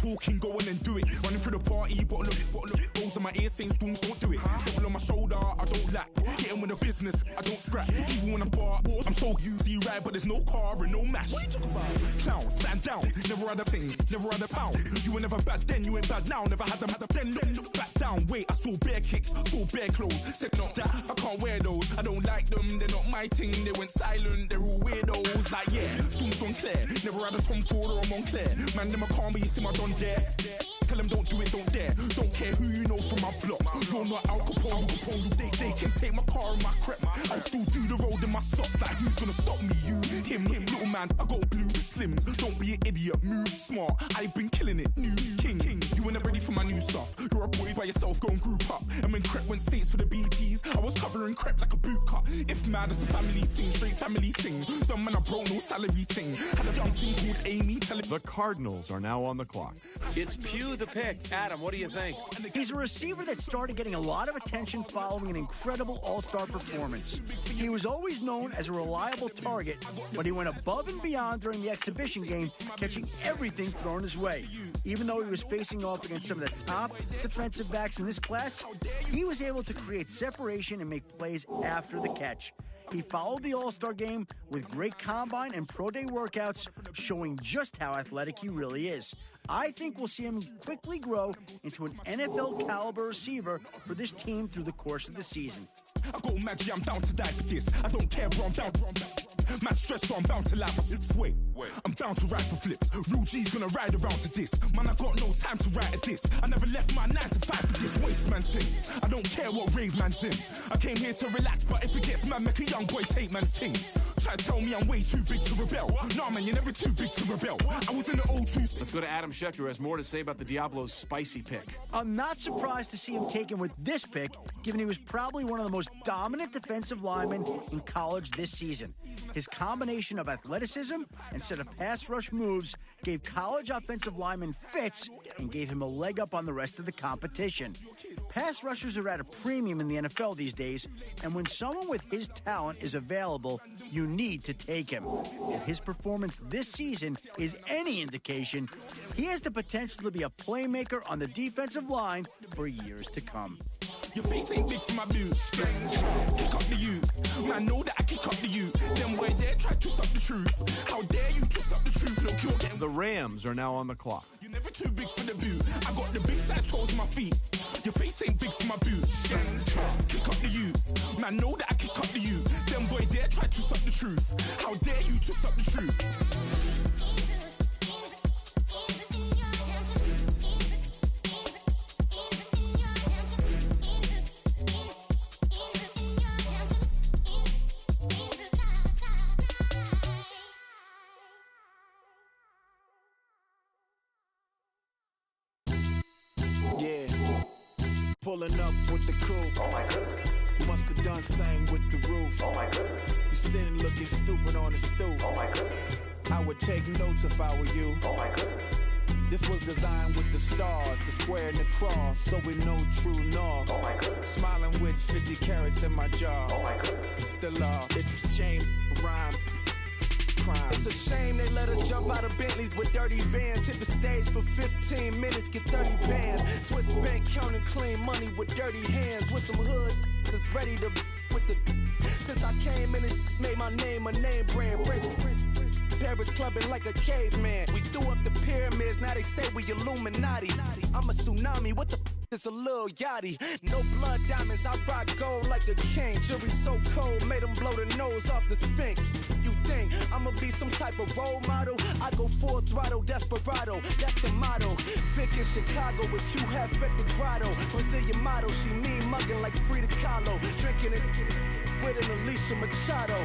talking, go on and do it. Running through the party, bottle of rolls in my ear saying storms, don't do it. Double on my shoulder, I don't lack. Getting with the business, I don't scrap. Even when I'm part, I'm so easy ride, but there's no car and no mash. What you talking about? Clown, stand down, never had a thing, never had a pound. You were never bad then, you ain't bad now. Never had them, then look back down. Wait, I saw bare kicks, saw bare clothes. Said not that, I can't wear those. I don't like them, they're not my thing. They went silent, they're all weirdos. Like yeah, storms gone clear. Never had a Tom Ford or a Montclair. Man, them a calm, but you see my don dare. Tell them don't do it, don't dare. Don't care who you know from my block. You're not Al Capone, they can take my car and my creps. I'll still do the road in my socks. Like who's gonna stop me? You, him, little man. I got blue slims. Don't be an idiot, move smart. I've been killing it, new king. You ain't ready for my new stuff. You're a boy by yourself, go and group up. And when Crep went states for the BTs, I was covering Crep like a boot cut. If mad, it's a family thing, straight family thing. Dumb man, I broke no salary thing. Had a young thing called Amy. The Cardinals are now on the clock. It's Pugh the pick. Adam, what do you think? He's a receiver that started getting a lot of attention following an incredible all-star performance. He was always known as a reliable target, but he went above and beyond during the exhibition game, catching everything thrown his way. Even though he was facing off against some of the top defensive backs in this class, he was able to create separation and make plays after the catch. He followed the All-Star game with great combine and pro day workouts, showing just how athletic he really is. I think we'll see him quickly grow into an NFL-caliber receiver for this team through the course of the season. I go magic, I'm down to die for this. I don't care, bro, I'm down. Man stress, so I'm bound to lie my slips. Wait, I'm bound to ride for flips. Real G's gonna ride around to this. Man, I got no time to write at this. I never left my 9 to 5 for this waste man thing. I don't care what rave man's in. I came here to relax, but if it gets mad, make a young boy take man's things. Try to tell me I'm way too big to rebel. Nah, man, you're never too big to rebel. I was in the O2. Let's go to Adam Schefter, who has more to say about the Diablos' spicy pick. I'm not surprised to see him taken with this pick, given he was probably one of the most dominant defensive linemen in college this season. His combination of athleticism and set of pass rush moves gave college offensive linemen fits and gave him a leg up on the rest of the competition. Pass rushers are at a premium in the NFL these days, and when someone with his talent is available, you need to take him. If his performance this season is any indication, he has the potential to be a playmaker on the defensive line for years to come. Your face ain't big for my boots. Kick up the you. Man, know that I kick up the you. Then why dare try to twist up the truth? How dare you twist up the truth? Look, you're getting... The Rams are now on the clock. You're never too big for the boot. I got the big size toes on my feet. Your face ain't big for my boots. Kick up the you. Man, know that I kick up the you. Then boy dare try to twist up the truth. How dare you twist up the truth? Pulling up with the crew. Oh my goodness. Must have done same with the roof. Oh my goodness. You sitting looking stupid on the stoop. Oh my goodness. I would take notes if I were you. Oh my goodness. This was designed with the stars, the square and the cross, so we know true north. Oh my goodness. Smiling with 50 carats in my jaw. Oh my goodness. The law, it's a shame, rhyme. Crime. It's a shame they let us jump out of Bentleys with dirty vans. Hit the stage for 15 minutes, get 30 bands. Swiss bank counting clean money with dirty hands. With some hood that's ready to with the. Since I came in and made my name a name brand. French Paris clubbing like a caveman. We threw up the pyramids, now they say we Illuminati. I'm a tsunami, what the it's a little yachty. No blood diamonds, I rock gold like a king. Jury so cold, made them blow the nose off the Sphinx. You think I'ma be some type of role model? I go full throttle, desperado, that's the motto. Vic in Chicago is Hugh Hef at the grotto. Brazilian model, she mean mugging like Frida Kahlo. Drinking it with an Alicia Machado.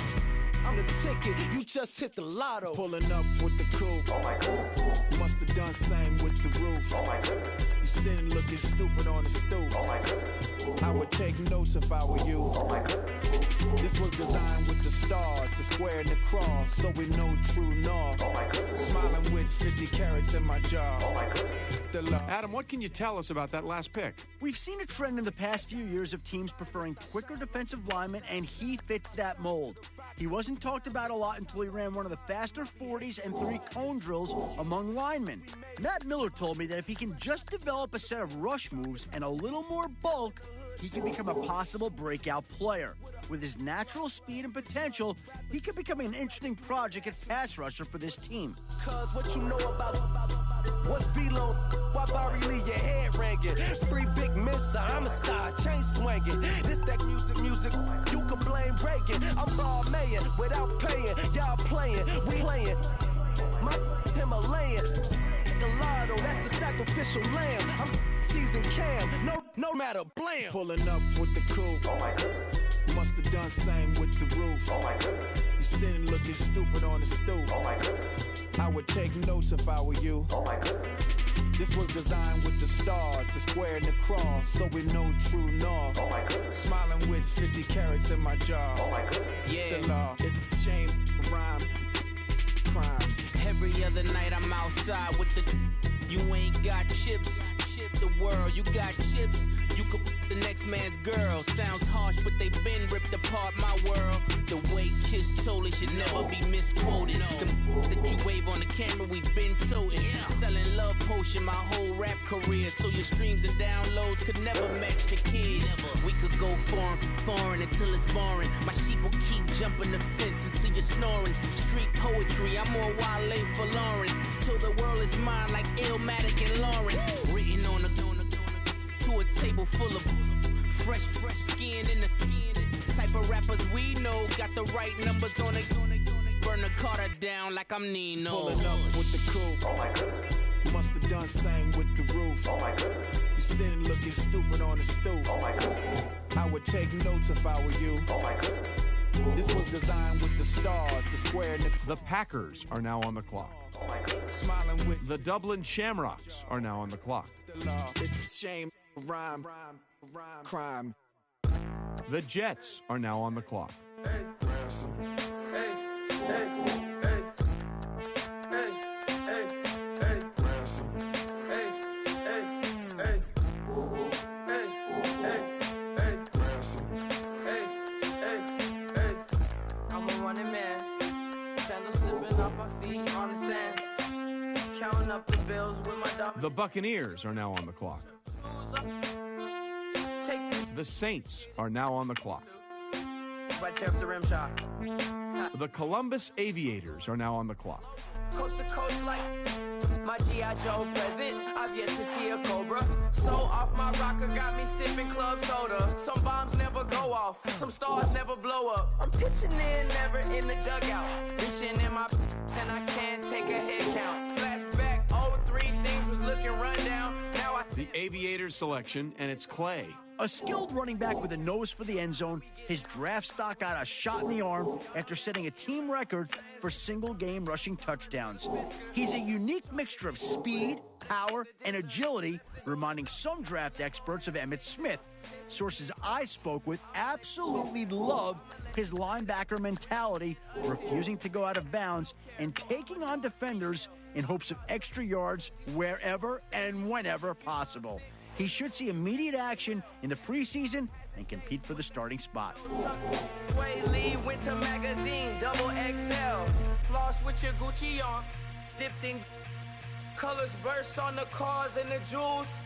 I'm the ticket, you just hit the lotto. Pulling up with the crew. Oh my goodness. Must have done same with the roof. Oh my goodness. You sitting looking stupid on the stoop. Oh my goodness. I would take notes if I were you. Oh my goodness. This was designed with the stars, the square and the cross, so we know true north. Oh my goodness. Smiling with 50 carats in my jaw. Oh my goodness. The Adam, what can you tell us about that last pick? We've seen a trend in the past few years of teams preferring quicker defensive linemen, and he fits that mold. He wasn't talked about a lot until he ran one of the faster 40s and 3 cone drills among linemen. Matt Miller told me that if he can just develop a set of rush moves and a little more bulk, he can become a possible breakout player. With his natural speed and potential, he could become an interesting project at pass rusher for this team. Cause what you know about what's velo? Why Barry Lee, your head ringing? Free big mister, I'm a star, chain swinging. This that music, you can blame Reagan. I'm ball mayor without paying. Y'all playing, we playing. My Himalayan. Gallardo, that's a sacrificial lamb. I'm seasoned cam, no matter, blam. Pulling up with the coupe. Oh my goodness. Must have done same with the roof. Oh my goodness. You sitting looking stupid on the stoop. Oh my goodness. I would take notes if I were you. Oh my goodness. This was designed with the stars, the square and the cross, so we know true north. Oh my goodness. Smiling with 50 carats in my jaw. Oh my goodness. Yeah. The law, it's a shame, rhyme, crime. Every other night I'm outside with the you ain't got chips. The world, you got chips. You could the next man's girl. Sounds harsh, but they been ripped apart my world. The way Kiss told it should never be misquoted. The that you wave on the camera, we been toting. Selling love potion my whole rap career. So your streams and downloads could never match the kids. We could go foreign until it's boring. My sheep will keep jumping the fence until you're snoring. Street poetry, I'm more Wale for Lauren. Till the world is mine like Illmatic and Lauren. Written on to a table full of fresh skin in the type of rappers we know. Got the right numbers on it. Burn the Carter down like I'm Nino. Pulling up with the coupe. Oh my goodness. Must have done same with the roof. Oh my goodness. You sitting looking stupid on the stoop. Oh my goodness. I would take notes if I were you. Oh my goodness. This was designed with the stars, the square and The Packers are now on the clock. Oh my goodness. Smiling with The Dublin Shamrocks are now on the clock. the law. It's a shame, rhyme, crime. The Jets are now on the clock. Hey, ransom. Hey, hey, hey, hey, hey, hey, ransom. Hey, hey, hey, hey, hey, hey, ransom. Hey, hey, hey. I'm a running man, sandals slipping off my feet on the sand, counting up the bills with my dog. The Buccaneers are now on the clock. Take this, The Saints are now on the clock. right tear up the rim shot. The Columbus Aviators are now on the clock. Coast to coast like my G.I. Joe present. I've yet to see a Cobra. So off my rocker got me sipping club soda. Some bombs never go off, some stars never blow up. I'm pitching in, never in the dugout. Reaching in my and I can't take a head count. Flashback, 03, things was looking rundown. Now I see The Aviators selection, and it's Clay. A skilled running back with a nose for the end zone, his draft stock got a shot in the arm after setting a team record for single-game rushing touchdowns. He's a unique mixture of speed, power, and agility, reminding some draft experts of Emmitt Smith. Sources I spoke with absolutely love his linebacker mentality, refusing to go out of bounds and taking on defenders in hopes of extra yards wherever and whenever possible. He should see immediate action in the preseason and compete for the starting spot. Sway Lee Winter Magazine, double XL. Floss with your Gucci on, dipped in colors burst on the cars and the jewels.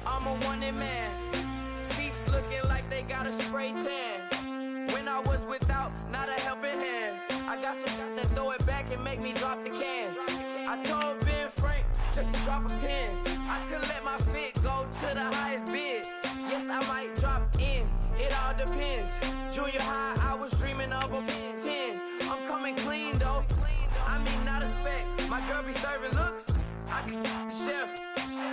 I'm a wanted man. Seats looking like they got a spray tan. When I was without, not a helping hand. I got some guys that throw it back and make me drop the cans. I told Ben Frank just to drop a pin. I could let my fit go to the highest bid. Yes, I might drop in, it all depends. Junior high, I was dreaming of a 10. I'm coming clean though, I mean not a spec. My girl be serving looks, I can the chef.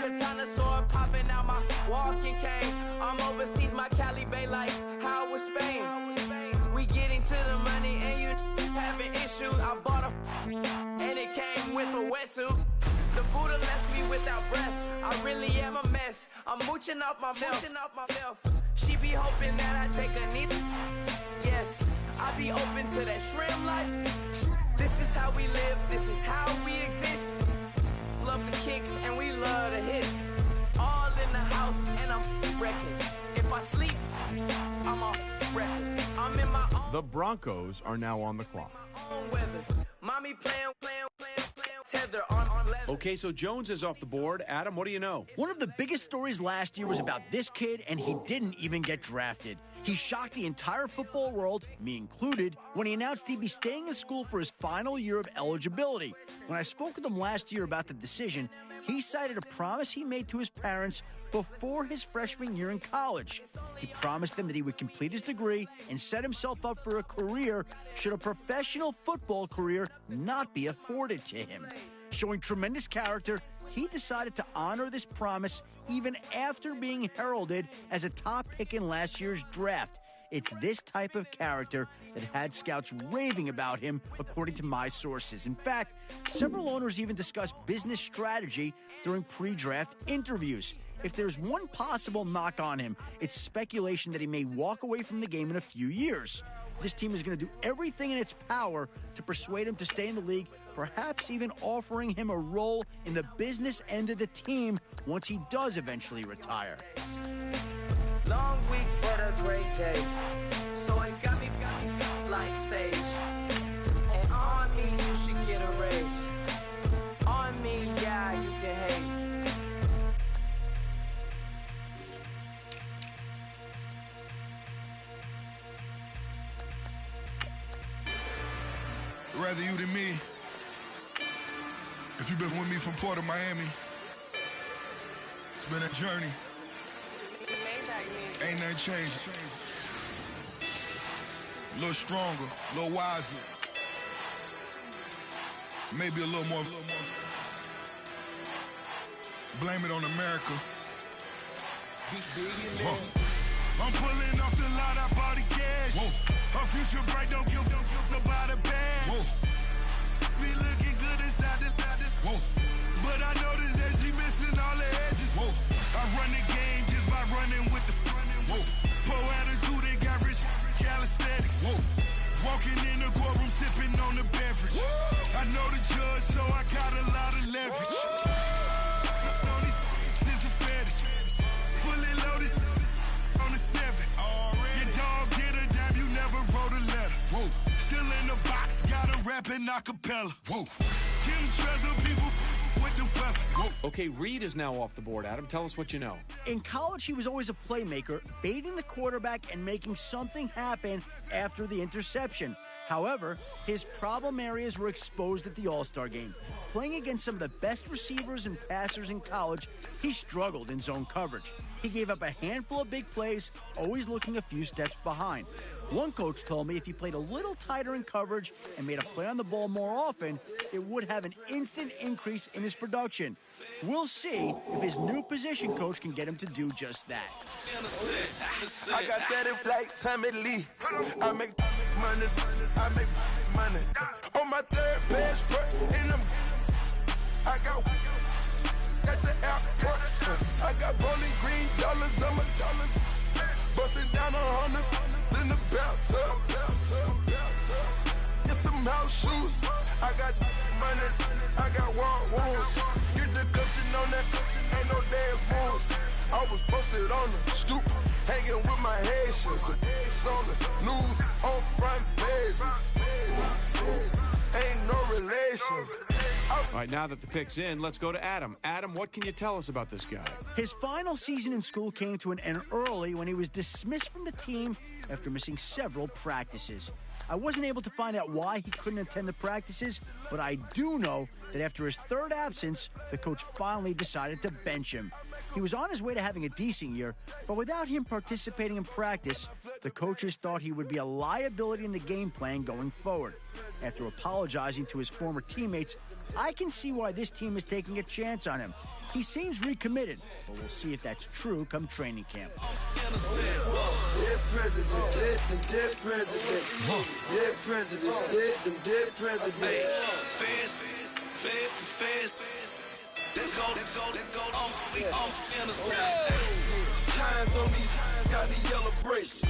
Katana sword popping out my walking cane. I'm overseas, my Cali Bay like how was Spain. We getting to the money and you having issues. I bought a and it came with a wetsuit. The Buddha left me without breath. I really am a mess. I'm mooching off myself. She be hoping that I take a knee. Yes, I be open to that shrimp life. This is how we live. This is how we exist. Love the kicks and we love the hits. The Broncos are now on the clock. Mommy playing. Okay, so Jones is off the board. Adam, what do you know? One of the biggest stories last year was about this kid, and he didn't even get drafted. He shocked the entire football world, me included, when he announced he'd be staying in school for his final year of eligibility. When I spoke with him last year about the decision, he cited a promise he made to his parents before his freshman year in college. He promised them that he would complete his degree and set himself up for a career should a professional football career not be afforded to him. Showing tremendous character, he decided to honor this promise even after being heralded as a top pick in last year's draft. It's this type of character that had scouts raving about him, according to my sources. In fact, several owners even discussed business strategy during pre-draft interviews. If there's one possible knock on him, it's speculation that he may walk away from the game in a few years. This team is going to do everything in its power to persuade him to stay in the league, perhaps even offering him a role in the business end of the team once he does eventually retire. Long week, but a great day. So it got me like sage. And on me, you should get a raise. On me, yeah, you can hate. Rather you than me. If you've been with me from Port of Miami, it's been a journey. Ain't nothing changed. A little stronger, a little wiser. Maybe a little more. Blame it on America. I'm pulling off the lot, I bought the cash. Her future bright, don't give nobody bad. Be looking good inside the but I noticed that she missing all the edges. I run the game just by running with the poor attitude, they got rich calisthenics. Walking in the courtroom, sipping on the beverage. I know the judge, so I got a lot of leverage. This a fetish. Fully loaded on the 7. Your dog get a dime, you never wrote a letter. Still in the box, gotta rap in acapella. Kim Treasure, people with the weapon. Okay, Reed is now off the board. Adam, tell us what you know. In college, he was always a playmaker, baiting the quarterback and making something happen after the interception. However, his problem areas were exposed at the All-Star game. Playing against some of the best receivers and passers in college, he struggled in zone coverage. He gave up a handful of big plays, always looking a few steps behind. One coach told me if he played a little tighter in coverage and made a play on the ball more often, it would have an instant increase in his production. We'll see if his new position coach can get him to do just that. I got that in like Tommy Lee. I make money. On my third passport, and I got at the airport. I got bowling green dollars on my dollars. Busting down 100 in the bathtub. Get some house shoes. I got money. I got wild wounds. Get the cushion on that. Ain't no dance moves. I was posted on the stoop, hanging with my Haitians. On the news, on front page. Ain't no relations. All right, now that the pick's in, let's go to Adam. Adam, what can you tell us about this guy? His final season in school came to an end early when he was dismissed from the team after missing several practices. I wasn't able to find out why he couldn't attend the practices, but I do know that after his third absence, the coach finally decided to bench him. He was on his way to having a decent year, but without him participating in practice, the coaches thought he would be a liability in the game plan going forward. After apologizing to his former teammates, I can see why this team is taking a chance on him. He seems recommitted, but we'll see if that's true come training camp. Dead president, dead president. Dead president, dead president. Hands on me, got the yellow brace.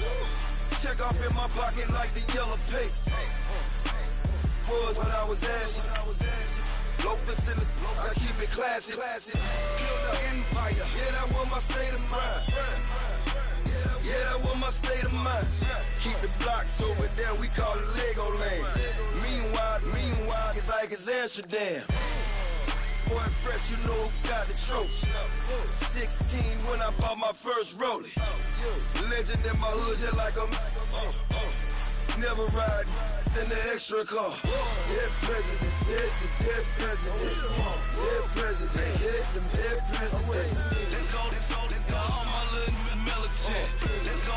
Check off in my pocket like the yellow paste. Was what I was asking. Low facility, I keep it classy. Build an empire, yeah, that was my state of mind. Yeah, that was my state of mind. Keep the blocks over there, we call it Lego Land. Meanwhile, it's like it's Amsterdam. Boy, fresh, you know who got the tropes. 16 when I bought my first rollie. Legend in my hood, hit like a never ride in the extra car. Dead presidents, dead presidents. Dead president, hit them dead presidents. Let's go, all my little military. Let's go,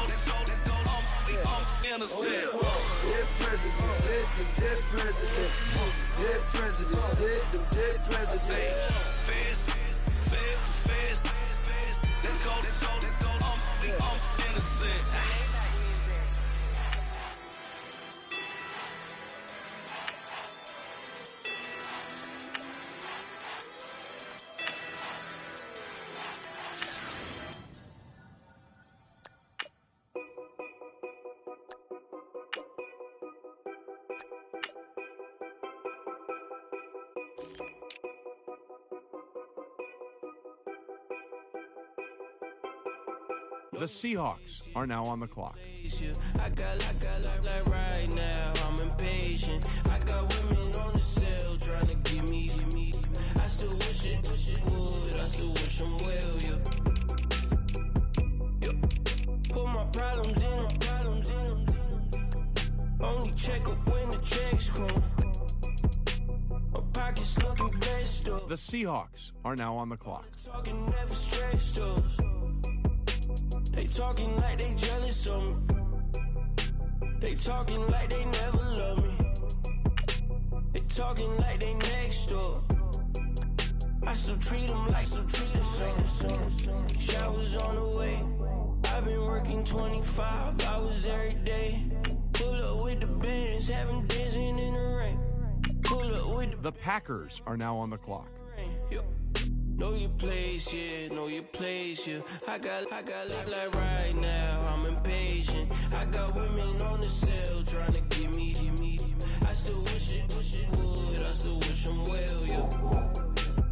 I'm innocent. Dead presidents, hit them dead presidents. Dead presidents, hit them dead presidents. Fast. Let's go, I'm innocent. The Seahawks are now on the clock. I got like right now, I'm impatient. I got women on the cell trying to give me. I still wish it would, I still wish I'm well, yeah. Put my problems in them. Only check up when the checks come. My pockets looking best up. The Seahawks are now on the clock. Talking never stressed up. They talking like they jealous of me. They talking like they never love me. They talking like they next door. I still treat them like some. Showers on the way. I've been working 25 hours every day. Pull up with the bands, having dancing in the rain. Pull up with The Packers are now on the clock. Know your place, yeah, know your place, yeah. I got like right now, I'm impatient. I got women on the cell trying to give me. I still wish it would, I still wish I'm well, yeah.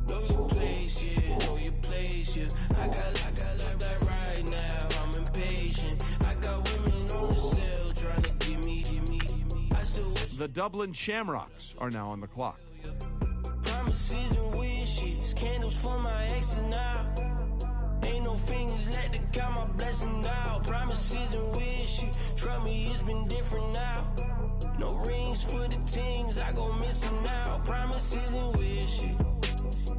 Know your place, yeah, know your place, yeah. I got like right now, I'm impatient. I got women on the cell trying to give me. I still wish. The Dublin Shamrocks are now on the clock. Promises and wishes, candles for my exes now. Ain't no fingers let to count my blessing now. Promises and wishes, trust me, it's been different now. No rings for the things I go missing now. Promises and wishes,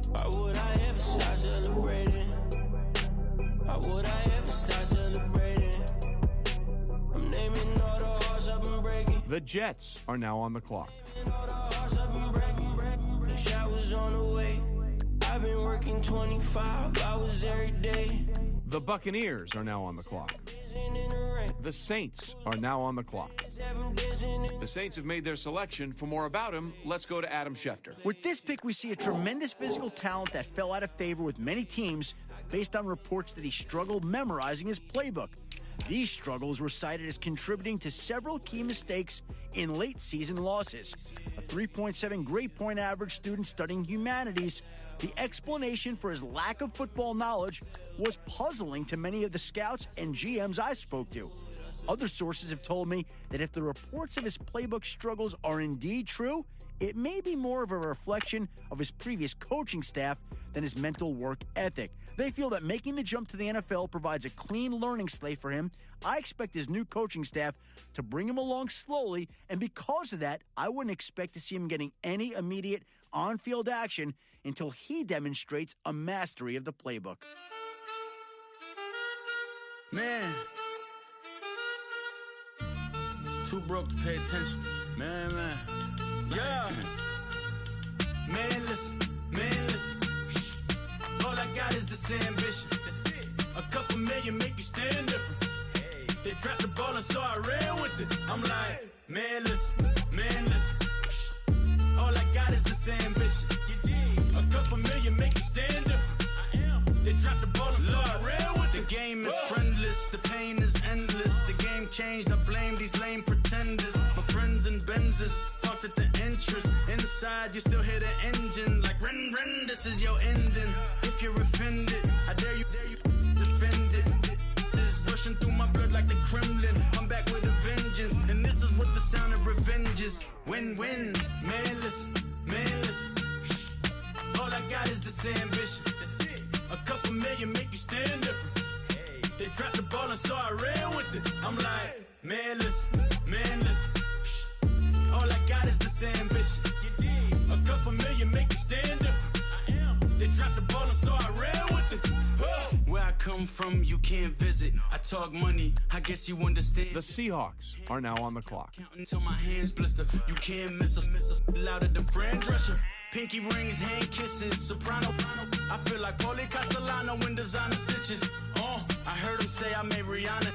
why would I ever start celebrating? Why would I ever start celebrating? I'm naming all the hearts I've been breaking. The Jets are now on the clock. Showers on the way. I've been working 25 hours every day. The Buccaneers are now on the clock. The Saints are now on the clock. The Saints have made their selection. For more about him, let's go to Adam Schefter. With this pick, we see a tremendous physical talent that fell out of favor with many teams based on reports that he struggled memorizing his playbook. These struggles were cited as contributing to several key mistakes in late season losses. A 3.7 grade point average student studying humanities, the explanation for his lack of football knowledge was puzzling to many of the scouts and GMs I spoke to. Other sources have told me that if the reports of his playbook struggles are indeed true, it may be more of a reflection of his previous coaching staff than his mental work ethic. They feel that making the jump to the NFL provides a clean learning slate for him. I expect his new coaching staff to bring him along slowly, and because of that, I wouldn't expect to see him getting any immediate on-field action until he demonstrates a mastery of the playbook. Man, too broke to pay attention. Man. Yeah. Man, listen. All I got is this ambition. A couple million make you stand different. They dropped the ball and so I ran with it. I'm like, man, listen. All I got is this ambition. A couple million make you stand different. They dropped the ball and so I ran with it. The game is friendless, the pain is endless. The game changed, I blame these lame pretenders. My friends and Benzes parked at the entrance. Inside, you still hear the engine. Like, ren, this is your ending. If you're offended, I dare you defend it. This rushing through my blood like ballin', so I ran with it. I'm like, man, listen. All I got is this ambition. A couple million make you stand different. They dropped the ball and so I ran with it. Where I come from, you can't visit. I talk money, I guess you understand. The Seahawks are now on the clock. Until my hands blister, you can't miss us louder than Fran Drescher. Pinky rings, hand kisses, soprano. I feel like Paulie Castellano in designer stitches. I heard him say I made Rihanna.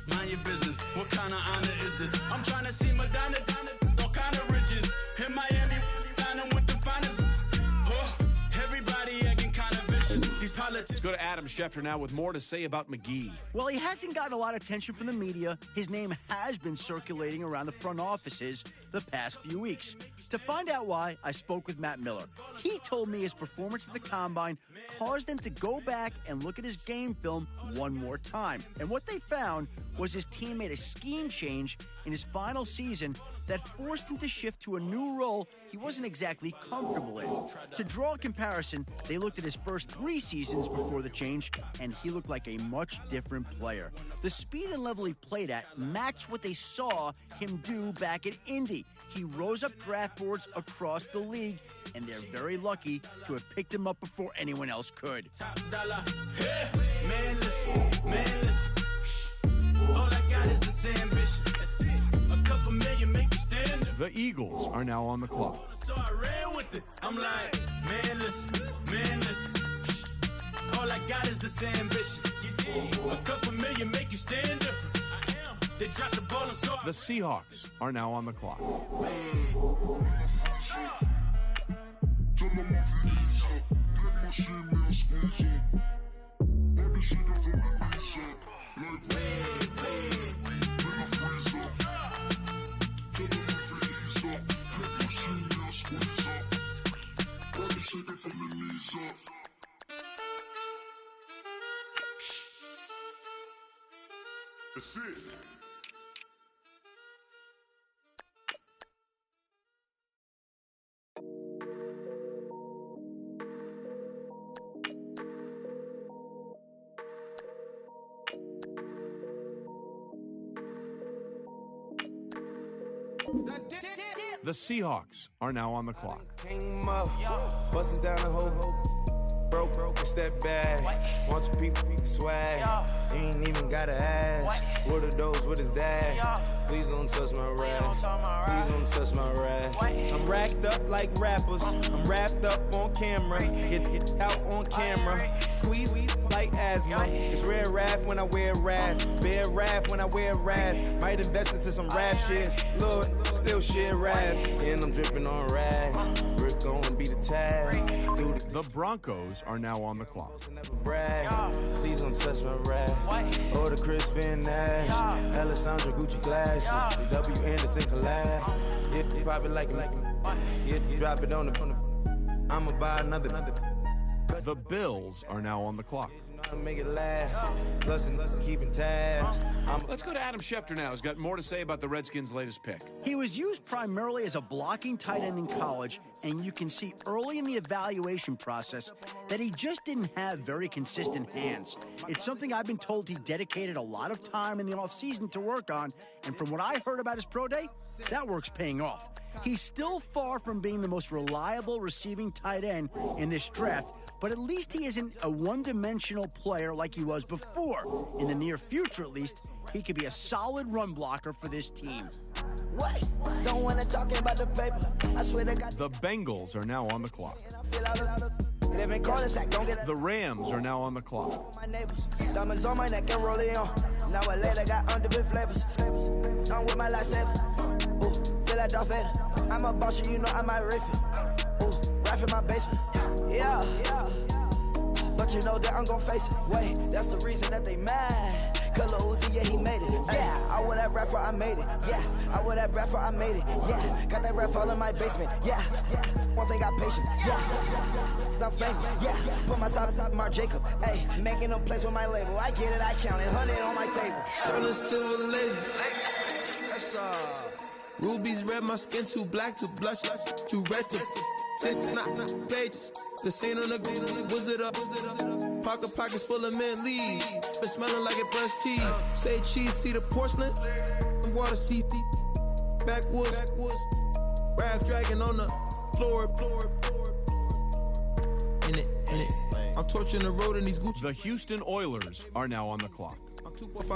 Mind your business, what kind of honor is this? I'm trying to see Madonna, all kind of riches. In Miami, dining with the finest. Everybody acting kind of vicious. These politics. Let's go to Adam Schefter now with more to say about McGee. Well, he hasn't gotten a lot of attention from the media. His name has been circulating around the front offices the past few weeks. To find out why, I spoke with Matt Miller. He told me his performance at the Combine caused them to go back and look at his game film one more time. And what they found was his team made a scheme change in his final season that forced him to shift to a new role he wasn't exactly comfortable in. To draw a comparison, they looked at his first 3 seasons before the change, and he looked like a much different player. The speed and level he played at matched what they saw him do back at Indy. He rose up draft boards across the league, and they're very lucky to have picked him up before anyone else could. Top dollar, hey, man, listen. All I got is this ambition. That's it. A couple million make you stand up. The Eagles are now on the clock. So I ran with it. I'm like, man, listen. All I got is this ambition. A couple million make you stand different. They dropped the ball and so The Seahawks are now on the clock. That's it. The Seahawks are now on the clock. King Muff, busting down the whole broke, step back. Want your people swag. You ain't even gotta ask. What are those? What is that? Please don't touch my rap. Please don't touch my rap. I'm racked up like rappers. I'm wrapped up on camera. Get out on camera. Squeeze like asthma. It's rare wrath when I wear wrath. Bear wrath when I wear wrath. Might invest into some rap shit. Lord, still shit rap. And I'm dripping on rags. Rick gonna be the tag. The Broncos are now on the clock. Please don't touch my rap. Or the Chris Van Nash. Alessandra Gucci glasses. The W Anderson collab. You probably like it. You drop it on the. I'ma buy another. The Bills are now on the clock. Make it laugh. Plus keeping tabs. Let's go to Adam Schefter now. He's got more to say about the Redskins' latest pick. He was used primarily as a blocking tight end in college, and you can see early in the evaluation process that he just didn't have very consistent hands. It's something I've been told he dedicated a lot of time in the offseason to work on, and from what I heard about his pro day, that work's paying off. He's still far from being the most reliable receiving tight end in this draft, but at least he isn't a one-dimensional player like he was before. In the near future, at least, he could be a solid run blocker for this team. What? Don't want to talk about the paper. I swear to God. The Bengals are now on the clock. The Rams are now on the clock. My neighbors, diamonds on my neck and rolling on. Now I later got underbit flavors. I'm with my lifesaver. Ooh, feel like Darth Vader. I'm a boss, you know I might riff it. Ooh, right in my basement. Yeah. But you know that I'm gon' face it. Wait, that's the reason that they mad. Color Uzi, yeah, he made it. Yeah, I wear that rapper, I made it. Yeah, I wear that rapper, I made it. Yeah, got that rap all in my basement. Yeah, once I got patience. Yeah, I'm famous. Yeah, put my side beside Mark Jacob. Hey, making a place with my label. I get it, I count it. 100 on my table. Sterling silver laser. Rubies red, my skin too black to blush, too red to tint, not pages. This ain't on the wizard up. Pockets full of mint lead. Been smelling like it brushed teeth. Say cheese, see the porcelain. Water, see backwoods. Raft dragging on the floor. In it. I'm torching the road in these Gucci. The Houston Oilers are now on the clock.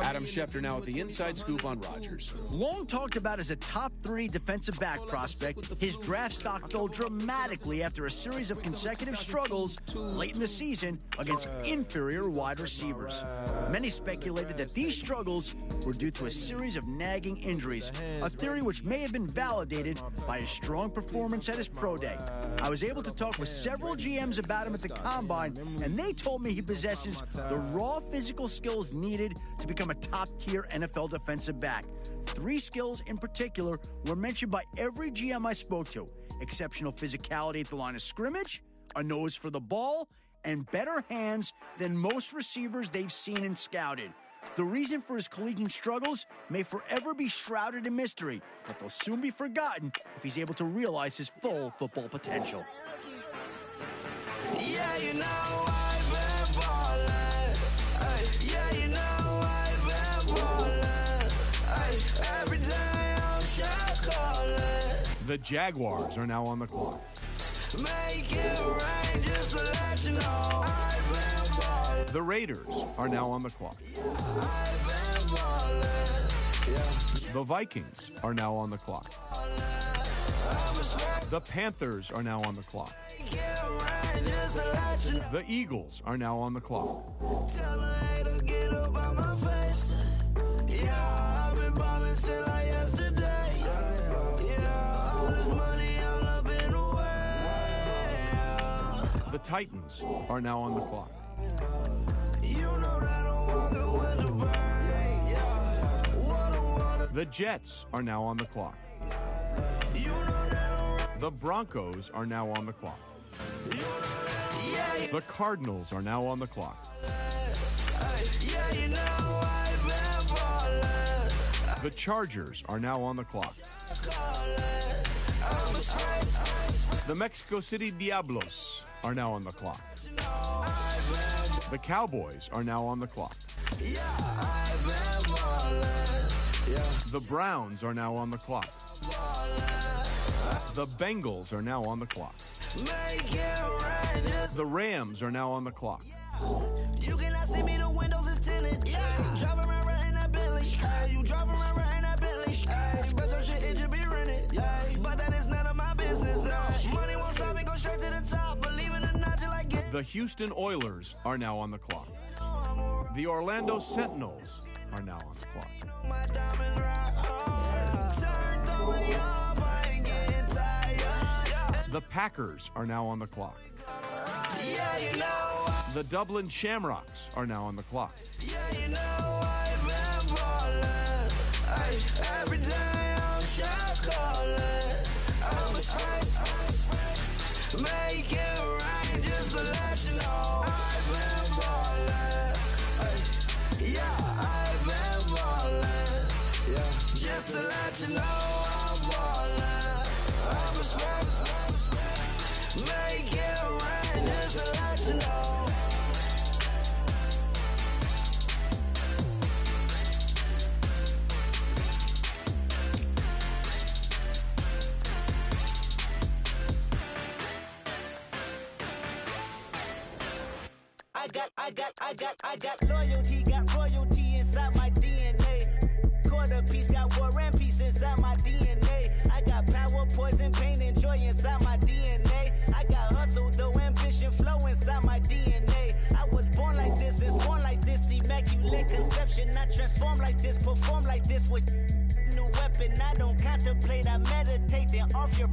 Adam Schefter now with the inside scoop on Rodgers. Long talked about as a top 3 defensive back prospect, his draft stock fell dramatically after a series of consecutive struggles late in the season against inferior wide receivers. Many speculated that these struggles were due to a series of nagging injuries, a theory which may have been validated by his strong performance at his pro day. I was able to talk with several GMs about him at the Combine, and they told me he possesses the raw physical skills needed to become a top-tier NFL defensive back. 3 skills in particular were mentioned by every GM I spoke to: exceptional physicality at the line of scrimmage, a nose for the ball, and better hands than most receivers they've seen and scouted. The reason for his collegiate struggles may forever be shrouded in mystery, but they'll soon be forgotten if he's able to realize his full football potential. Yeah, you know I've been ballin'. Yeah, you know I've been ballin'. Every day I'm shot callin'. The Jaguars are now on the clock. Make it rain just to let you know I've been ballin'. The Raiders are now on the clock. I've been ballin'. The Vikings are now on the clock. The Panthers are now on the clock. The Eagles are now on the clock. Tell a hater get up on my face. Yeah, I've been ballin' since like yesterday. Yeah, all this money all up in the way. The Titans are now on the clock. You know that I'm walking with the bird. The Jets are now on the clock. You know that The Broncos are now on the clock. The Cardinals are now on the clock. yeah, you know I've been ballin'. The Chargers are now on the clock. The Mexico City Diablos are now on the clock. The Cowboys are now on the clock. The Browns are now on the clock. The Bengals are now on the clock. The Rams are now on the clock. You cannot see me, the windows is tinted. Driving around right in that Bentley. You driving around right in that Bentley. Special shit, it should be rented. But that is none of my business. Money won't stop me, go straight to the top. Believe it or not, you like it. The Houston Oilers are now on the clock. The Orlando Sentinels are now on the clock. My diamonds right turned away up, I ain't getting tired. The Packers are now on the clock. Yeah, you know. The Dublin Shamrocks are now on the clock. Yeah, you know I've been ballin'. Every day I'm shot callin'. I'm a spray. Make it rain just to let you know I've been ballin'. Yeah, I've been ballin'. Yeah, just to let you know I'm ballin'. I'm a spray. Make it rain just to let you know. I got loyalty, got royalty inside my DNA. Quarter piece, got war and peace inside my DNA. I got power, poison, pain, and joy inside my DNA. I got hustle, though, ambition, flow inside my DNA. I was born like this, it's born like this, immaculate conception. I transform like this, perform like this with new weapon. I don't contemplate, I meditate, then off your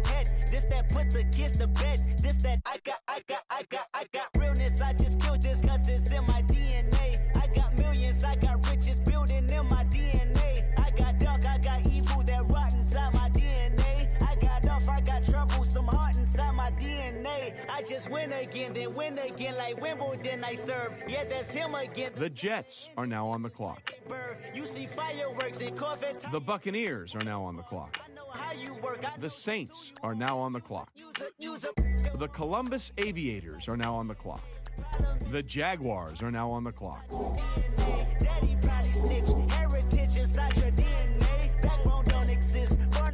head. This that put the kids to bed. This that I got realness. I just killed this cause it's in my DNA. I got millions, I got riches building in my DNA. I got dark, I got evil that rot inside my DNA. I got off, I got trouble, some heart inside my DNA. I just win again, then win again like Wimbledon I serve. Yeah, that's him again. The Jets are now on the clock. You see fireworks and Corvette. The Buccaneers are now on the clock. The Saints are now on the clock. The Columbus Aviators are now on the clock. The Jaguars are now on the clock.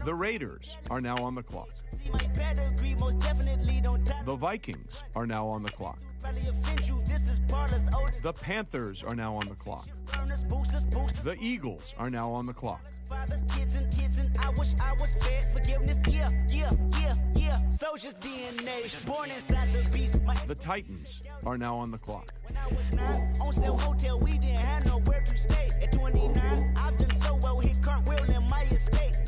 The Raiders are now on the clock. The Vikings are now on the clock. The Panthers are now on the clock. The Eagles are now on the clock. The Titans are now on the clock.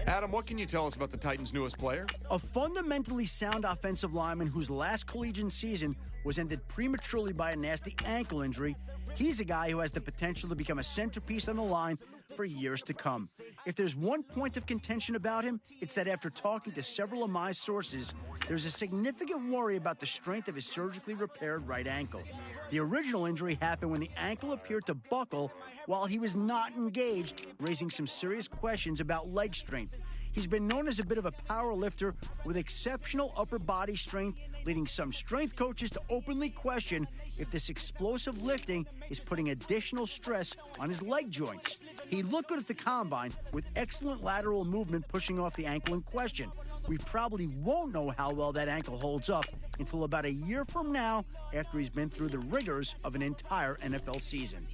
Adam, what can you tell us about the Titans' newest player? A fundamentally sound offensive lineman whose last collegiate season was ended prematurely by a nasty ankle injury. He's a guy who has the potential to become a centerpiece on the line for years to come. If there's one point of contention about him, it's that after talking to several of my sources, there's a significant worry about the strength of his surgically repaired right ankle. The original injury happened when the ankle appeared to buckle while he was not engaged, raising some serious questions about leg strength. He's been known as a bit of a power lifter with exceptional upper body strength, leading some strength coaches to openly question if this explosive lifting is putting additional stress on his leg joints. He looked good at the combine with excellent lateral movement pushing off the ankle in question. We probably won't know how well that ankle holds up until about a year from now after he's been through the rigors of an entire NFL season.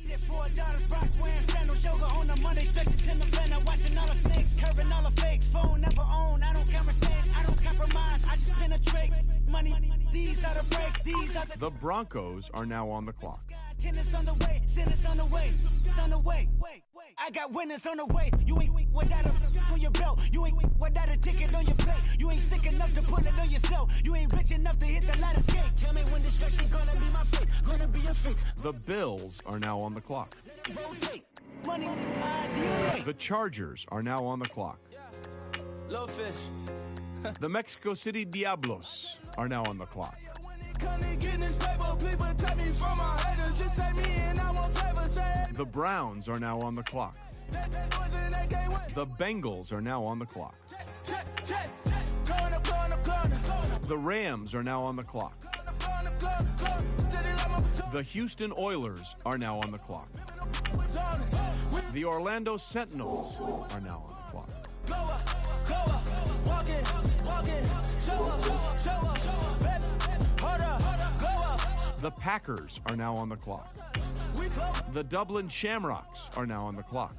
The Broncos are now on the clock. I got winners on the way. You ain't without a on your belt. You ain't without a ticket on your plate. You ain't sick enough to put it on yourself. You ain't rich enough to hit the ladder skate. Tell me when destruction gonna be my fate. Gonna be a fate. The Bills are now on the clock. Rotate. Money on the idea. The Chargers are now on the clock. Low fish. The Mexico City Diablos are now on the clock. The Browns are now on the clock. The Bengals are now on the clock. The Rams are now on the clock. The Houston Oilers are now on the clock. The Orlando Sentinels are now on the clock. The Packers are now on the clock. The Dublin Shamrocks are now on the clock.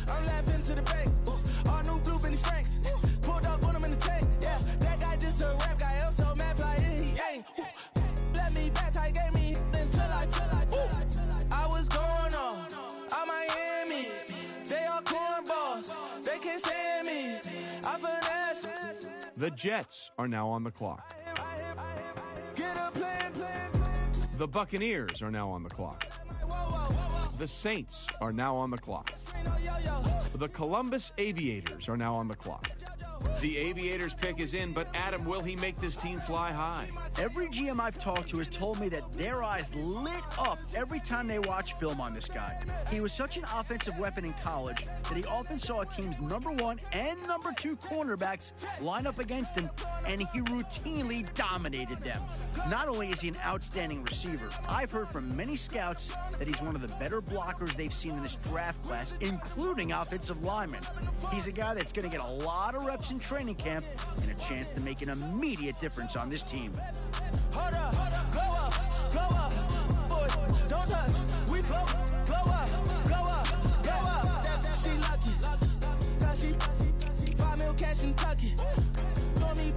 I'm laughing to the bank. All new blue Benny Franks. Pulled up on him in the tank. Yeah, that guy just a rap guy. I'm so mad fly in, he ain't. Let me back, I gave me until I was going on Miami. They all cornballs. They can't stand me. I finesse. The Jets are now on the clock. Get a plan. The Buccaneers are now on the clock. The Saints are now on the clock. The Columbus Aviators are now on the clock. The Aviators pick is in, but Adam, will he make this team fly high? Every GM I've talked to has told me that their eyes lit up every time they watch film on this guy. He was such an offensive weapon in college that he often saw a team's #1 and #2 cornerbacks line up against him, and he routinely dominated them. Not only is he an outstanding receiver, I've heard from many scouts that he's one of the better blockers they've seen in this draft class, including offensive linemen. He's a guy that's going to get a lot of reps in training camp and a chance to make an immediate difference on this team. Hold up, blow up, boys, don't touch, we blow up, she lucky, cause she 5 mil cash in Kentucky, know me,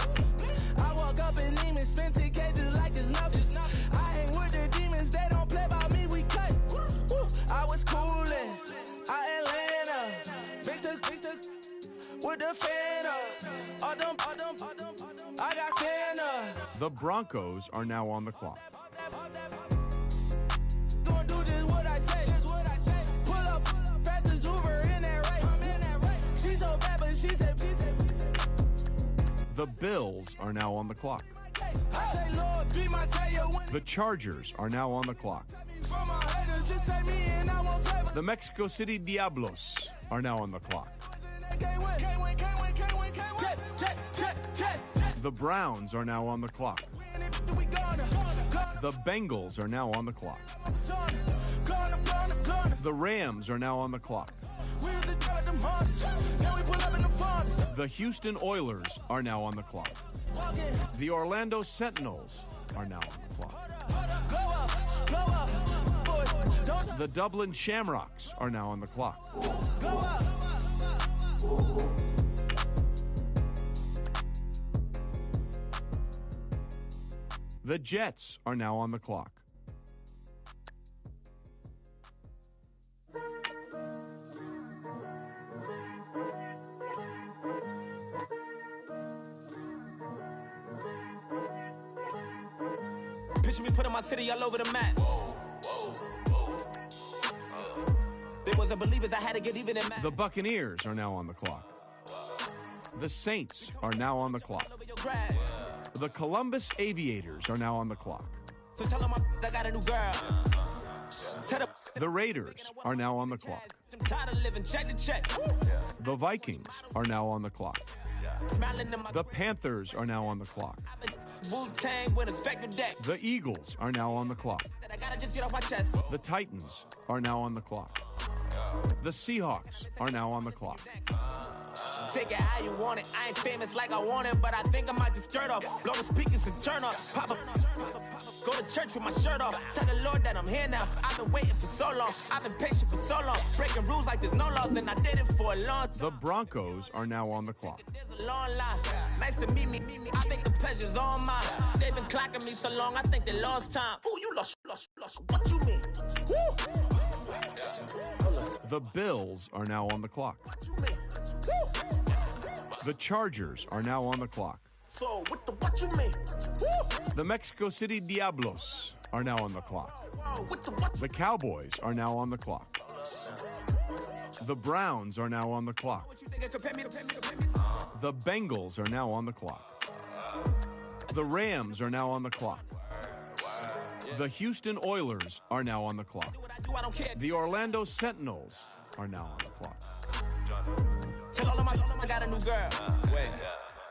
I walk up in demons, spend 10K just like it's nothing, I hang with the demons, they don't play by me, we cut, I was coolin', Atlanta, mixed with the Fanta, I got Fanta. The Broncos are now on the clock. Gonna do just what I say. Pull up, pat the Uber in that race. She's so bad, but she said. The Bills are now on the clock. I say, Lord, be my savior. The Chargers are now on the clock. From my haters, just say me and I won't save. The Mexico City Diablos are now on the clock. The Browns are now on the clock. The Bengals are now on the clock. The Rams are now on the clock. The Houston Oilers are now on the clock. The Orlando Sentinels are now on the clock. The Dublin Shamrocks are now on the clock. The Jets are now on the clock. Picture me putting my city all over the map. There wasn't believers, I had to get even in math. The Buccaneers are now on the clock. The Saints are now on the clock. The Columbus Aviators are now on the clock. So tell them I got a new girl. The Raiders are now on the clock. I'm tired of living check to check. The Vikings are now on the clock. The Panthers are now on the clock. Wu-Tang with a spectrum deck. The Eagles are now on the clock. I gotta just get off my chest. The Titans are now on the clock. The Seahawks are now on the clock. Take it how you want it. I ain't famous like I want it, but I think I might just skirt off. Blow the speakers and turn up. Pop up. Go to church with my shirt off. Tell the Lord that I'm here now. I've been waiting for so long. I've been patient for so long. Breaking rules like there's no laws, and I did it for a long time. The Broncos are now on the clock. There's a long line. Nice to meet me. I think the pleasure's all mine. They've been clocking me so long, I think they lost time. Ooh, you lost. What you mean? Woo! The Bills are now on the clock. The Chargers are now on the clock. So, what you mean? The Mexico City Diablos are now on the clock. The Cowboys are now on the clock. The Browns are now on the clock. The Bengals are now on the clock. The Rams are now on the clock. The Houston Oilers are now on the clock. The Orlando Sentinels are now on the clock. Tell all of my I got a new girl.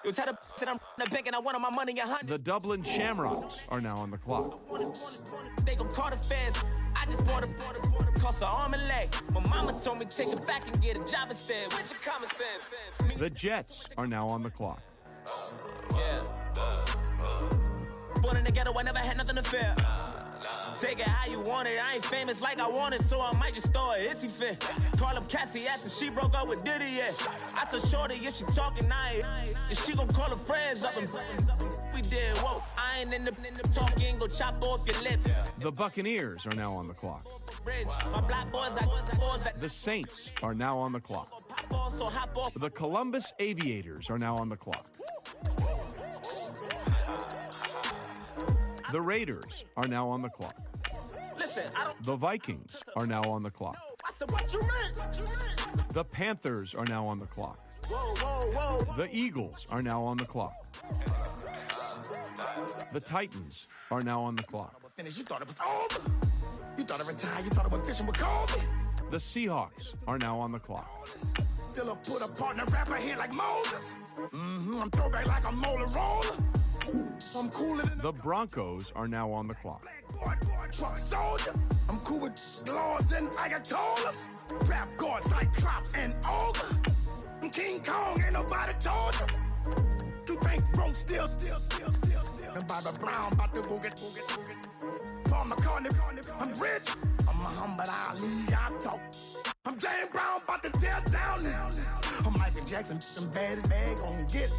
You tell the that I'm the bank and I want my money 100. The Dublin Shamrocks are now on the clock. They gon' call the feds. I just bought a cost an arm and leg. My mama told me take it back and get a job instead. With your common sense. The Jets are now on the clock. Yeah. Born in the ghetto, I never had nothing to fear. Take it how you want it. I ain't famous like I want it, so I might just throw a hissy fit. Call up Cassie after she broke up with Diddy, yeah. I told Shorty if she talking, if she gon' call her friends up and we did, whoa. I ain't in the talking, go chop off your lips. The Buccaneers are now on the clock. My black boys, the Saints are now on the clock. The Columbus Aviators are now on the clock. The Raiders are now on the clock. The Vikings are now on the clock. The Panthers are now on the clock. The Eagles are now on the clock. The Titans are now on the clock. You thought it was over. You thought it retired. You thought it went fishing with Kobe. The Seahawks are now on the clock. Still a put a partner rapper here like Moses. I'm throwback like a molar roller. I'm cooler than the Broncos are now on the clock. Truck soldier. I'm cool with laws and Ayatollahs. Rap gods like Klops and Ogre. I'm King Kong, ain't nobody told you. You think Rome still. And Bobby Brown about to go get. Paul McCartney, I'm rich. I'm Muhammad Ali, I talk. I'm James Brown, about to tear down this. I'm Michael Jackson, some bad as bad gon' get.